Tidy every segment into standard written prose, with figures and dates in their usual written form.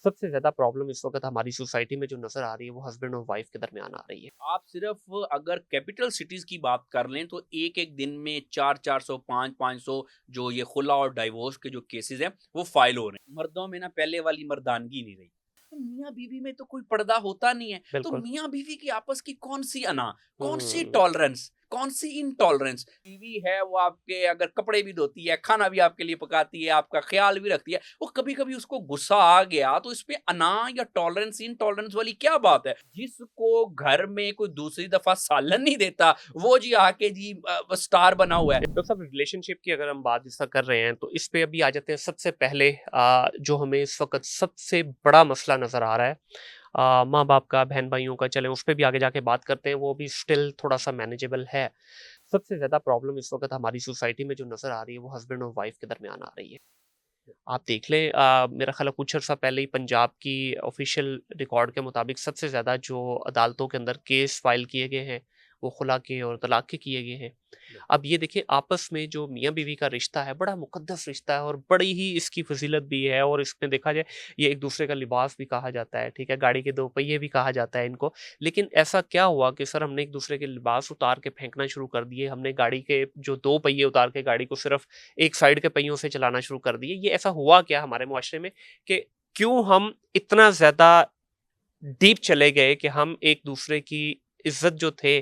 सबसे ज़्यादा प्रॉब्लम इस वक़्त हमारी सोसाइटी में जो नज़र आ रही है, वो हस्बैंड और वाइफ़ के दरमियान आ रही है। आप सिर्फ अगर कैपिटल सिटीज़ की बात कर लें तो एक-एक दिन में 4-400 5-500 जो ये खुला और डाइवोर्स के जो केसेज़ हैं, वो फ़ाइल हो रहे हैं। मर्दों में ना पहले वाली मर्दानगी नहीं रही। तो मियाँ-बीवी में तो कोई पर्दा होता नहीं है। तो बिल्कुल। मियाँ-बीवी की आपस की कौन-सी अना, कौन-सी हुँ। टॉलरेंस, कौन-सी इनटॉलरेंस। बीवी है वो आपके अगर कपड़े भी धोती है, खाना भी आपके लिए पकाती है, आपका ख़्याल भी रखती है। वो कभी-कभी उसको गुस्सा आ गया तो इसमें अना या टॉलरेंस, इनटॉलरेंस वाली क्या बात है? जिसको घर में कोई दूसरी दफ़ा सालन नहीं देता, वो जी आके जी स्टार बना हुआ है। डॉक्टर साहब, रिलेशनशिप की अगर हम बात इस वक़्त कर रहे हैं, तो इस पे अभी आ जाते हैं सबसे पहले जो हमें इस वक़्त सबसे बड़ा मसला नज़र आ रहा है, माँ-बाप का, बहन-भाइयों का, चलें उस पे भी आगे जाके बात करते हैं, वो भी स्टिल थोड़ा-सा मैनेजेबल है। सबसे ज़्यादा प्रॉब्लम इस वक़्त हमारी सोसाइटी में जो नज़र आ रही है, वो हस्बैंड और वाइफ़ के दरमियान आ रही है। आप देख लें, मेरा ख़्याल है कुछ अर्सा पहले ही पंजाब की ऑफ़िशियल रिकॉर्ड के मुताबिक सबसे ज़्यादा जो अदालतों के अंदर केस फ़ाइल किए गए हैं, वो खुला के और तलाक के किए गए हैं। अब ये देखिए, आपस में जो मियाँ-बीवी का रिश्ता है, बड़ा मुक़द्दस रिश्ता है और बड़ी ही इसकी फ़ज़ीलत भी है, और इसमें देखा जाए, ये एक-दूसरे का लिबास भी कहा जाता है, ठीक है? गाड़ी के 2 पहिए भी कहा जाता है इनको। लेकिन ऐसा क्या हुआ कि सर हमने एक-दूसरे के लिबास उतार के फेंकना शुरू कर दिए, हमने गाड़ी के जो 2 पहिए उतार के गाड़ी को सिर्फ़ एक साइड के पहियों से चलाना शुरू कर दिए। ये ऐसा हुआ क्या हमारे मुआशरे में कि क्यों हम इतना ज़्यादा डीप चले गए कि हम एक-दूसरे की इज़्ज़त जो थे,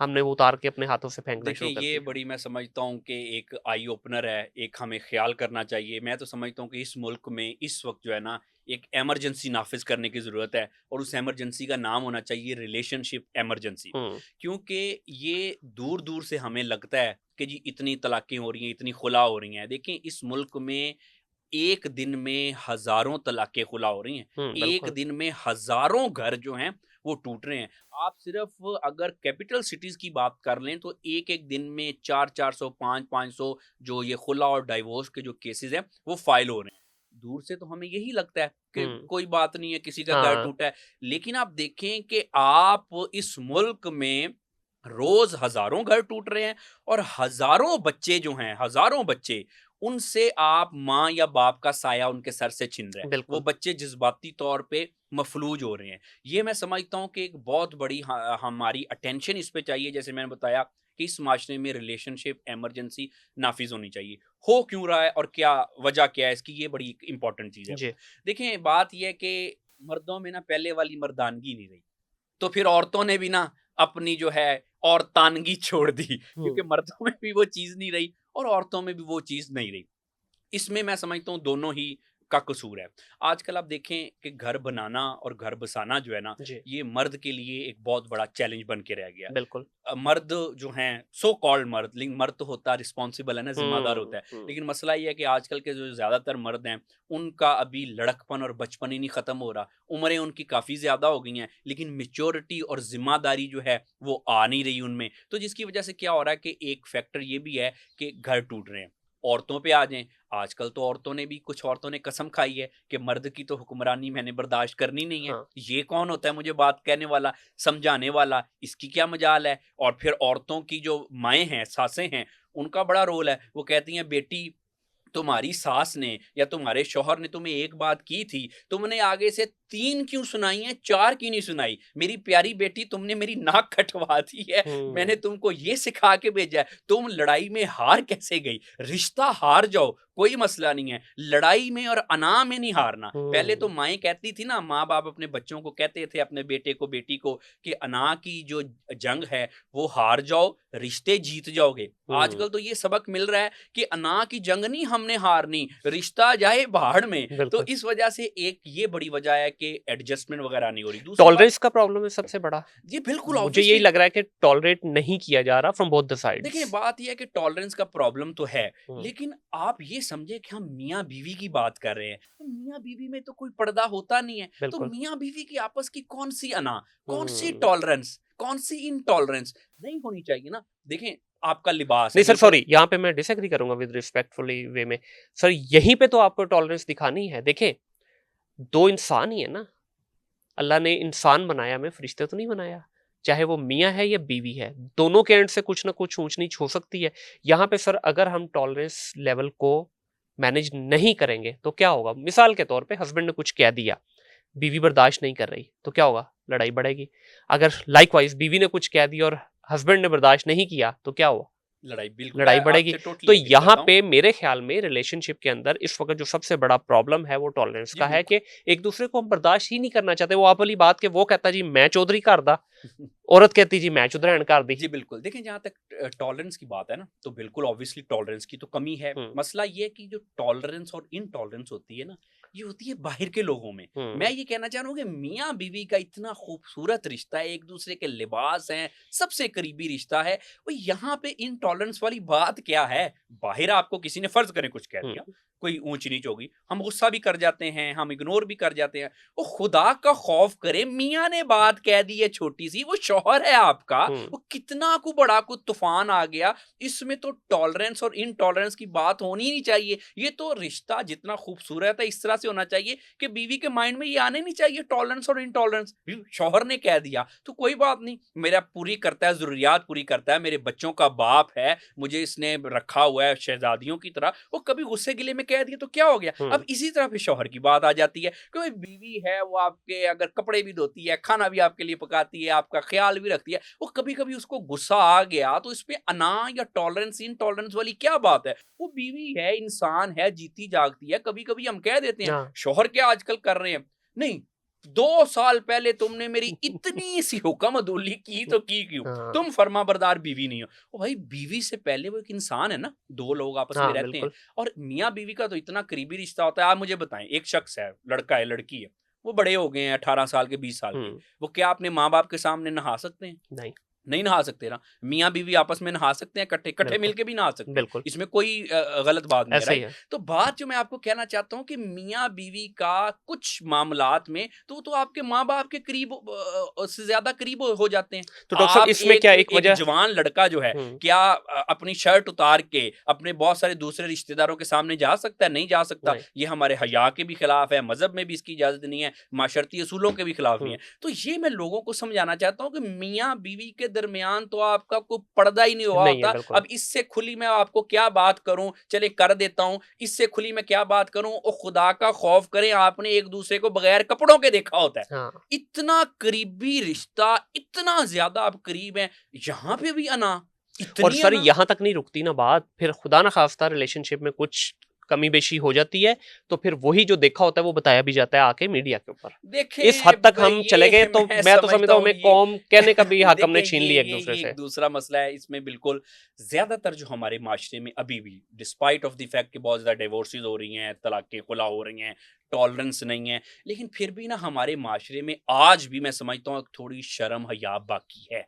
हमने वो उतार के अपने हाथों से फेंकना देखिए, शुरू कर ये दिया? बड़ी मैं समझता हूँ कि एक आई ओपनर है, एक हमें ख़्याल करना चाहिए। मैं तो समझता हूँ कि इस मुल्क में इस वक़्त जो है ना, एक इमरजेंसी नाफ़िज़ करने की ज़रूरत है और उस इमरजेंसी का नाम होना चाहिए रिलेशनशिप इमरजेंसी। हुँ, क्योंकि ये दूर-दूर से हमें लगता है कि जी इतनी तलाक़ें हो रही हैं, इतनी खुला हो रही हैं। देखिए, इस मुल्क में एक दिन में हज़ारों तलाक़ें खुला हो रही हैं। हुँ, एक बिल्कुल। दिन में हज़ारों घर जो हैं, वो टूट रहे हैं। आप सिर्फ़ अगर कैपिटल सिटीज़ की बात कर लें, तो एक-एक दिन में 4-400 5-500 जो ये खुला और डाइवोर्स के जो केसेज़ हैं, वो फ़ाइल हो रहे हैं। दूर से तो हमें यही लगता है कि हुँ, कोई बात नहीं है, किसी का घर हाँ, टूटा है। लेकिन आप देखें कि आप इस मुल्क में रोज़ हज़ारों घर टूट रहे हैं और हज़ारों बच्चे जो हैं, हज़ारों बच्चे उनसे आप माँ या बाप का साया उनके सर से छिन रहा है। वो बिल्कुल। बच्चे जज़्बाती तौर पे मफ़लूज हो रहे हैं। ये मैं समझता हूँ कि एक बहुत बड़ी हमारी अटेंशन इस पे चाहिए, जैसे मैंने बताया कि इस माशरे में रिलेशनशिप इमरजेंसी नाफ़िज़ होनी चाहिए। हो क्यों रहा है और क्या वजह क्या है इसकी, ये बड़ी इम्पोर्टेंट चीज़ है। जी। देखें, बात ये है कि मर्दों में ना पहले वाली मर्दानगी नहीं रही। तो फिर औरतों ने भी ना अपनी जो है औरतानगी छोड़ दी, क्योंकि हुँ, मर्दों में भी वो चीज़ नहीं रही और औरतों में भी वो चीज़ नहीं रही। इसमें मैं समझता हूँ दोनों ही का कसूर है। आजकल आप देखें कि घर बनाना और घर बसाना जो है ना, जी, ये मर्द के लिए एक बहुत बड़ा चैलेंज बन के रह गया है। बिल्कुल। मर्द जो हैं सो कॉल्ड मर्द, लेकिन मर्द तो होता रिस्पॉन्सिबल है ना, ज़िम्मेदार हुँ, होता है। हुँ, लेकिन मसला ये है कि आजकल के जो ज़्यादातर मर्द हैं, उनका अभी लड़कपन और बचपन ही नहीं ख़त्म हो रहा। उम्रें उनकी काफ़ी ज़्यादा हो गई हैं, लेकिन मैच्योरिटी और ज़िम्मेदारी जो है, वो आ नहीं रही उनमें। तो जिसकी वज़ह से क्या हो रहा है कि एक फैक्टर ये भी है कि घर टूट रहे हैं। औरतों पे आ जाएँ, आजकल तो औरतों ने भी कुछ औरतों ने कसम खाई है कि मर्द की तो हुक्मरानी मैंने बर्दाश्त करनी नहीं है। हाँ। ये कौन होता है मुझे बात कहने वाला, समझाने वाला, इसकी क्या मजाल है? और फिर औरतों की जो माएँ हैं, सासें हैं, उनका बड़ा रोल है। वो कहती हैं, बेटी तुम्हारी सास ने या तुम्हारे शौहर ने तुम्हें एक बात की थी, तुमने आगे से 3 क्यों सुनाई हैं, 4 क्यों नहीं सुनाई? मेरी प्यारी बेटी, तुमने मेरी नाक कटवा दी है, मैंने हुँ, तुमको ये सिखा के भेजा है, तुम लड़ाई में हार कैसे गई? रिश्ता हार जाओ, कोई मसला नहीं है, लड़ाई में और अना में नहीं हारना। पहले तो हुँ, माएँ कहती थी ना, माँ-बाप अपने बच्चों को कहते थे, अपने बेटे को, बेटी को कि अना की जो जंग है, वो हार जाओ, रिश्ते जीत जाओगे। हुँ, आजकल तो ये सबक मिल रहा है कि अना की जंग नहीं हमने हारनी, रिश्ता जाए भाड़ में। तो बिल्कुल। इस वजह से एक ये बड़ी वजह है कि एडजस्टमेंट वगैरह नहीं हो रही। दूसरी बात, टॉलरेंस का प्रॉब्लम है सबसे बड़ा। जी बिल्कुल मुझे यही ऑब्वियसली। लग रहा है कि टॉलरेट नहीं किया जा रहा फ्रॉम बोथ द देखिए, साइड्स। बात ये है कि टॉलरेंस का प्रॉब्लम तो है, हुँ, लेकिन आप ये समझे कि हम मियाँ-बीवी की बात कर रहे हैं। तो मियाँ-बीवी में तो कोई पर्दा होता नहीं है। तो बिल्कुल। मियाँ-बीवी की आपस की कौन-सी अना, कौन-सी हुँ। टॉलरेंस, कौन-सी इनटॉलरेंस नहीं होनी चाहिए ना। देखें, आपका लिबास है, नहीं सर, बिल्कुल। सॉरी, यहाँ पे मैं डिसएग्री करूँगा विद रिस्पेक्टफुली वे में। सर यहीं पे तो आपको टॉलरेंस दिखानी है। देखें, 2 इंसान ही है ना। अल्लाह ने इंसान बनाया, हमें फरिश्ते तो नहीं बनाया। चाहे वो मियाँ है या बीवी है, दोनों के एंड से कुछ ना कुछ ऊँच-नीच हो सकती है। यहाँ पे सर अगर हम टॉलरेंस लेवल को मैनेज नहीं करेंगे तो क्या होगा? मिसाल के तौर पे हस्बैंड ने कुछ कह दिया, बीवी बर्दाश्त नहीं कर रही, तो क्या होगा? लड़ाई बढ़ेगी। अगर लाइकवाइज़ बीवी ने कुछ कह दिया और हस्बैंड ने बर्दाश्त नहीं किया, तो क्या हुआ? लड़ाई बिल्कुल, लड़ाई मैं बढ़ेगी। आपसे तो टोटली एग्री यहाँ करता हूँ। पे मेरे ख्याल में रिलेशनशिप के अंदर इस वक़्त जो सबसे बड़ा प्रॉब्लम है वो टॉलरेंस जी, का है बिल्कुल। कि एक-दूसरे को हम बर्दाश्त ही नहीं करना चाहते। वो आप वाली बात कि वो कहता जी मैं चौधरी घर दा, औरत कहती जी मैं चुदरैन घर दी। जी, बिल्कुल। देखिए, जहाँ तक टॉलरेंस की बात है ना, तो बिल्कुल ऑब्वियसली टॉलरेंस की तो कमी है। हुँ, मसला ये है कि जो टॉलरेंस और इनटॉलरेंस होती है ना, ये होती है बाहर के लोगों में। मैं हुँ, ये कहना चाह रहा हूँ कि मियाँ-बीवी का इतना खूबसूरत रिश्ता है, एक-दूसरे के लिबास हैं, सबसे करीबी रिश्ता है। वो यहाँ पे इनटॉलरेंस वाली बात क्या है? बाहर आपको किसी ने फ़र्ज़ करें कुछ कह हुँ, दिया, कोई ऊँच-नीच होगी, हम गुस्सा भी कर जाते हैं, हम इग्नोर भी कर जाते हैं। वो खुदा का खौफ करे, मियाँ ने बात कह दी है छोटी-सी, वो शौहर है आपका, हुँ, वो कितना को बड़ा को तूफान आ गया, इसमें तो टॉलरेंस और इनटॉलरेंस की बात होनी ही नहीं चाहिए। ये तो रिश्ता जितना खूबसूरत है इस तरह से होना चाहिए कि बीवी के माइंड में ये आने नहीं चाहिए टॉलरेंस और इनटॉलरेंस। शौहर ने कह दिया तो कोई बात नहीं, मेरा पूरी करता है, ज़रूरियात पूरी करता है, मेरे बच्चों का बाप है, मुझे इसने रखा हुआ है शहज़ादियों की तरह, वो कभी गुस्से गिले में कह दिया तो क्या हो गया? हुँ, अब इसी तरह फिर शौहर की बात आ जाती है कि भाई बीवी है, वो आपके अगर कपड़े भी धोती है, खाना भी आपके लिए पकाती है, आपका ख्याल भी रखती है, वो कभी-कभी उसको गुस्सा आ गया तो इसपे अना या टॉलरेंस इनटॉलरेंस वाली क्या बात है? वो बीवी है, इंसान है, जीती जागती है, कभी-कभी हम कह देते हैं, हाँ। शौहर क्या आजकल कर रहे हैं? नहीं, 2 साल पहले तुमने मेरी इतनी सी हुक्म-अदौली की तो की क्यों? हाँ, तुम फर्माबरदार बीवी नहीं हो। ओ भाई, बीवी से पहले वो एक इंसान है ना, 2 लोग आपस में हाँ, रहते हैं बिल्कुल। और मियाँ-बीवी का तो इतना करीबी रिश्ता होता है। आप मुझे बताएँ, एक शख्स है, लड़का है, लड़की है, वो बड़े हो गए हैं 18 साल के, 20 साल के, हुँ, वो क्या अपने माँ-बाप के सामने नहा सकते हैं? नहीं, नहीं नहा सकते ना। मियाँ-बीवी आपस में नहा सकते हैं इकट्ठे, इकट्ठे बिल्कुल, मिलके भी नहा सकते हैं। बिल्कुल, इसमें कोई गलत बात नहीं है, ऐसा ही राइट? है। तो बात जो मैं आपको कहना चाहता हूँ कि मियाँ-बीवी का कुछ मामलात में तो आपके माँ-बाप के करीब से ज़्यादा करीब हो जाते हैं। तो डॉक्टर साहब आप इसमें क्या एक एक वजह जवान लड़का जो है, हुँ, क्या अपनी शर्ट उतार के अपने बहुत सारे दूसरे रिश्तेदारों के सामने जा सकता है? नहीं जा सकता। नहीं, ये हमारे हया के भी खिलाफ है, मज़हब में भी इसकी इजाज़त नहीं है, माशरती असूलों के भी खिलाफ नहीं हुँ, है। तो ये मैं लोगों को समझाना चाहता हूँ कि मियाँ-बीवी के दरमियान तो आपका कोई पर्दा ही नहीं हुआ नहीं है होता। बिल्कुल। अब इससे खुली मैं आपको क्या बात करूँ? चलिए कर देता हूँ। इससे खुली मैं क्या बात करूँ? ओ खुदा का खौफ करें, आपने एक-दूसरे को बगैर कपड़ों के देखा होता है। हाँ, इतना करीबी रिश्ता, इतना ज़्यादा आप करीब हैं, यहाँ पे भी अना, और इतनी सर अना। यहाँ तक नहीं रुकती ना बात, फिर खुदा ना खास्ता रिलेशनशिप में कुछ कमी-बेशी हो जाती है, तो फिर वही जो देखा होता है वो बताया भी जाता है आके मीडिया के ऊपर। इस हद देखें, तक ब हम चले गए ये तो मैं मैं तो समझता समझता हूँ हूँ हमें ये कौम कहने का भी हक हमने देखिए छीन लिया एक-दूसरे ये से। एक दूसरा मसला है, इसमें बिल्कुल ज़्यादातर जो हमारे माशरे में अभी भी डिस्पाइट ऑफ द फैक्ट कि बहुत ज़्यादा डिवोर्सेस हो रही हैं, तलाक़ें खुला हो रही हैं, टॉलरेंस नहीं है, लेकिन फिर भी ना हमारे माशरे में आज भी मैं समझता हूँ थोड़ी शर्म हया बाकी है।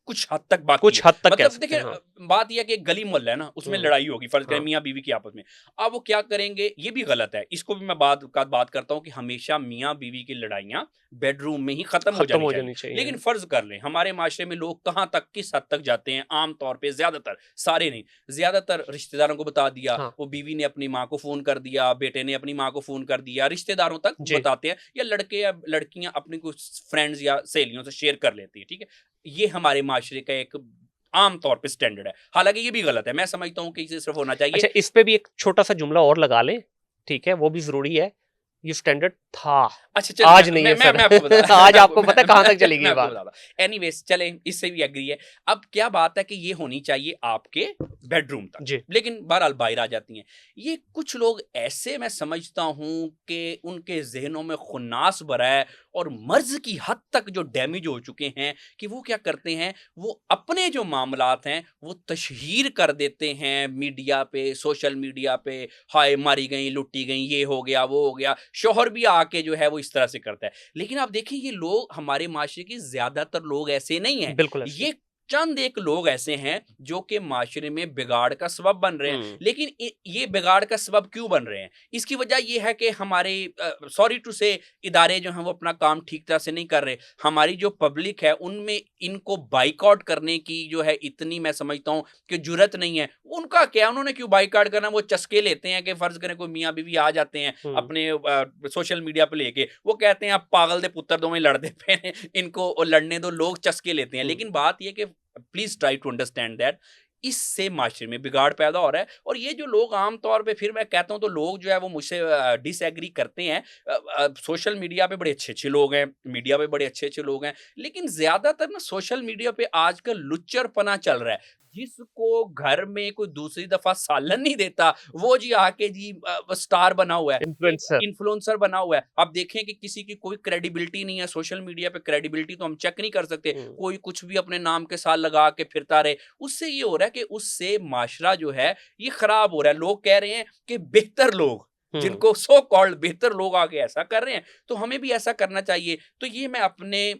कुछ हद तक बाकी कुछ है। हद तक कह मतलब सकते देखिए, हैं, हाँ। बात ये है कि एक गली मोहल्ला है ना, उसमें हुँ, लड़ाई होगी, फ़र्ज़ करें हाँ, मियाँ-बीवी की आपस में। अब वो क्या करेंगे, ये भी गलत है। इसको भी मैं बात करता हूँ कि हमेशा मियाँ-बीवी की लड़ाइयाँ बेडरूम में ही ख़त्म हो खत्म जानी हो चाहिए। जानी चाहिए। लेकिन फ़र्ज़ कर लें, हमारे माशरे में लोग कहाँ तक, किस हद तक जाते हैं, आम तौर पे ज़्यादातर, सारे नहीं, ज़्यादातर रिश्तेदारों को बता दिया, हाँ, वो बीवी ने अपनी माँ को फ़ोन कर दिया, बेटे ने अपनी माँ को फ़ोन कर दिया, रिश्तेदारों तक जी। बताते हैं, या लड़के या लड़कियाँ अपनी कुछ फ्रेंड्स या सहेलियों से शेयर कर लेती हैं, ठीक है? ये हमारे माशरे का एक आम तौर पे स्टैंडर्ड है। हालाँकि ये भी गलत है। मैं समझता हूँ कि इसे सिर्फ़ होना चाहिए। अच्छा इस पे भी एक छोटा-सा जुमला और लगा लें, ठीक है? वो भी ज़रूरी है। ये स्टैंडर्ड था, अच्छा चल आज नहीं है मैं सर। आपको बता आज आपको पता है कहाँ तक चलेगी मैं ये आपको बात। बताता हूँ। एनीवेज़ चलें, इससे भी एग्री है। अब क्या बात है कि ये होनी चाहिए आपके बेडरूम तक, जी, लेकिन बहरहाल बाहर आ जाती हैं। ये कुछ लोग ऐसे मैं समझता हूँ कि उनके ज़हनों में खुन्नास भरा है और मर्ज़ की हद तक जो डैमेज हो चुके हैं कि वो क्या करते हैं, वो अपने जो मामलात हैं, वो तशहीर कर देते हैं मीडिया पे, सोशल मीडिया पे, हाय मारी गई, लुटी गई, ये हो गया, वो हो गया। शौहर भी आके जो है वो इस तरह से करता है। लेकिन आप देखिए, ये लोग हमारे माशरे के ज़्यादातर लोग ऐसे नहीं हैं। बिल्कुल ऐसे ही। ये चंद एक लोग ऐसे हैं जो कि माशरे में बिगाड़ का सबब बन रहे हैं। हुँ, लेकिन ये बिगाड़ का सबब क्यों बन रहे हैं? इसकी वजह ये है कि हमारे सॉरी टू से इदारे जो हैं वो अपना काम ठीक तरह से नहीं कर रहे। हमारी जो पब्लिक है उनमें इनको बायकॉट करने की जो है इतनी मैं समझता हूँ कि जुर्रत नहीं है। उनका क्या, उन्होंने क्यों बायकॉट करना? वो चस्के लेते हैं कि फ़र्ज़ करें कोई मियाँ-बीवी आ जाते हैं हुँ, अपने सोशल मीडिया पे लेके, वो कहते हैं आप पागल दे पुत्तर दोवें लड़दे पे ने, इनको लड़ने दो, लोग चस्के लेते हैं। हुँ, लेकिन बात ये है कि please try to understand that इससे माशरे में बिगाड़ पैदा हो रहा है। और ये जो लोग आम तौर पे, फिर मैं कहता हूँ तो लोग जो है वो मुझसे डिसएग्री करते हैं। सोशल मीडिया पे बड़े अच्छे-अच्छे लोग हैं, मीडिया पे बड़े अच्छे-अच्छे लोग हैं, लेकिन ज़्यादातर ना सोशल मीडिया पे आजकल लुच्चरपना चल रहा है। जिसको घर में कोई दूसरी दफ़ा सालन नहीं देता, वो जी आके जी स्टार बना हुआ है, एक इन्फ्लुएंसर। इन्फ्लुएंसर बना हुआ है। अब देखें कि किसी की कोई क्रेडिबिलिटी नहीं है सोशल मीडिया पे, क्रेडिबिलिटी तो हम चेक नहीं कर सकते। हुँ, कोई कुछ भी अपने नाम के साथ लगा के फिरता रहे, उससे ये हो रहा है कि उससे माशरा जो है ये खराब हो रहा है। लोग कह रहे हैं कि बेहतर लोग, हुँ, जिनको सो कॉल्ड बेहतर लोग आके ऐसा कर रहे हैं, तो हमें भी ऐसा करना चाहिए। तो ये मैं अपने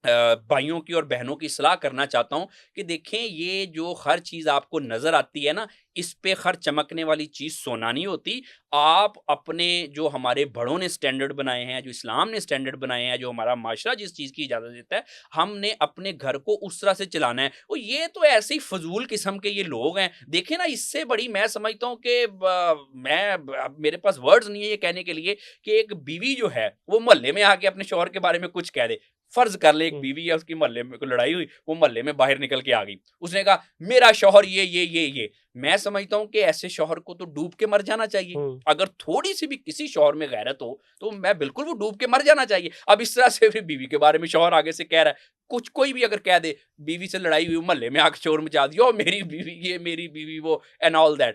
भाइयों की और बहनों की सलाह करना चाहता हूँ कि देखें, ये जो हर चीज़ आपको नज़र आती है ना, इस पे हर चमकने वाली चीज़ सोना नहीं होती। आप अपने, जो हमारे बड़ों ने स्टैंडर्ड बनाए हैं, जो इस्लाम ने स्टैंडर्ड बनाए हैं, जो हमारा माशरा जिस चीज़ की इजाज़त देता है, हमने अपने घर को उस तरह से चलाना है। और ये तो ऐसे ही फ़ज़ूल किस्म के ये लोग हैं। देखें ना, इससे बड़ी मैं समझता हूँ कि अब मेरे पास वर्ड्स नहीं है ये कहने के लिए कि एक बीवी जो है, वो मोहल्ले में आके अपने शौहर के बारे में कुछ कह दे। फ़र्ज़ कर लें एक हुँ, बीवी है, उसकी मोहल्ले में कोई लड़ाई हुई, वो मोहल्ले में बाहर निकल के आ गई। उसने कहा मेरा शौहर ये। मैं समझता हूँ कि ऐसे शौहर को तो डूब के मर जाना चाहिए। हुँ, अगर थोड़ी-सी भी किसी शौहर में गैरत हो, तो मैं बिल्कुल वो डूब के मर जाना चाहिए। अब इस तरह से फिर बीवी के बारे में शौहर आगे से कह रहा है, कुछ कोई भी अगर कह दे, बीवी से लड़ाई हुई, मोहल्ले में आके शोर मचा दिया, "ओह! मेरी बीवी ये, मेरी बीवी वो" एंड ऑल दैट।